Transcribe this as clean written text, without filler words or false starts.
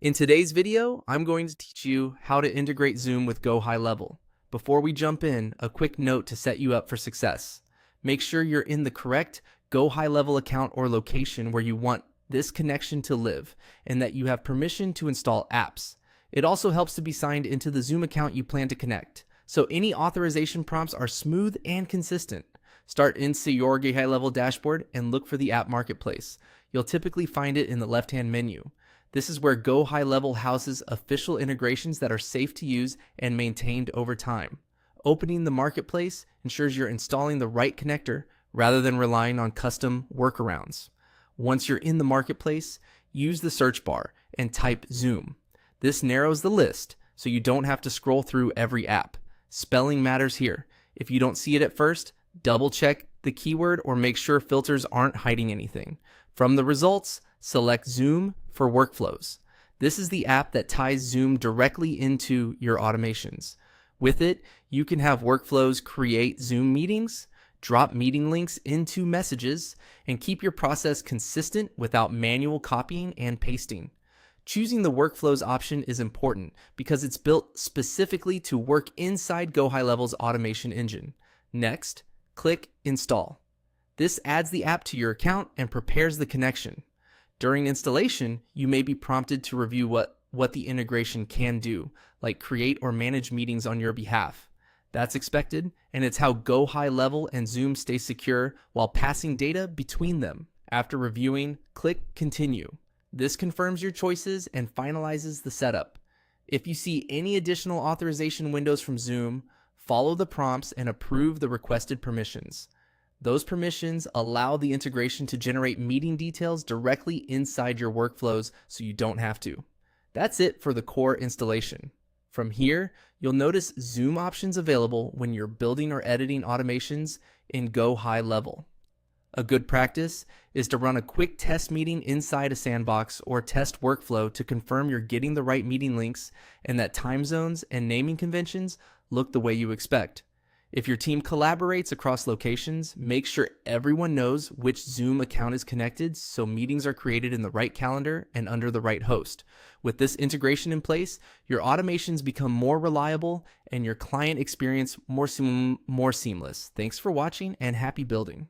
In today's video, I'm going to teach you how to integrate Zoom with GoHighLevel. Before we jump in, a quick note to set you up for success. Make sure you're in the correct GoHighLevel account or location where you want this connection to live, and that you have permission to install apps. It also helps to be signed into the Zoom account you plan to connect, so any authorization prompts are smooth and consistent. Start into your GoHighLevel dashboard and look for the app marketplace. You'll typically find it in the left-hand menu. This is where GoHighLevel houses official integrations that are safe to use and maintained over time. Opening the marketplace ensures you're installing the right connector rather than relying on custom workarounds. Once you're in the marketplace, use the search bar and type Zoom. This narrows the list so you don't have to scroll through every app. Spelling matters here. If you don't see it at first, double check the keyword or make sure filters aren't hiding anything. From the results, select Zoom for workflows. This is the app that ties Zoom directly into your automations. With it, you can have workflows create Zoom meetings, drop meeting links into messages, and keep your process consistent without manual copying and pasting. Choosing the workflows option is important because it's built specifically to work inside GoHighLevel's automation engine. Next, click Install. This adds the app to your account and prepares the connection. During installation, you may be prompted to review what the integration can do, like create or manage meetings on your behalf. That's expected, and it's how GoHighLevel and Zoom stay secure while passing data between them. After reviewing, click Continue. This confirms your choices and finalizes the setup. If you see any additional authorization windows from Zoom, follow the prompts and approve the requested permissions. Those permissions allow the integration to generate meeting details directly inside your workflows so you don't have to. That's it for the core installation. From here, you'll notice Zoom options available when you're building or editing automations in GoHighLevel. A good practice is to run a quick test meeting inside a sandbox or test workflow to confirm you're getting the right meeting links and that time zones and naming conventions look the way you expect. If your team collaborates across locations, make sure everyone knows which Zoom account is connected so meetings are created in the right calendar and under the right host. With this integration in place, your automations become more reliable and your client experience more seamless. Thanks for watching and happy building.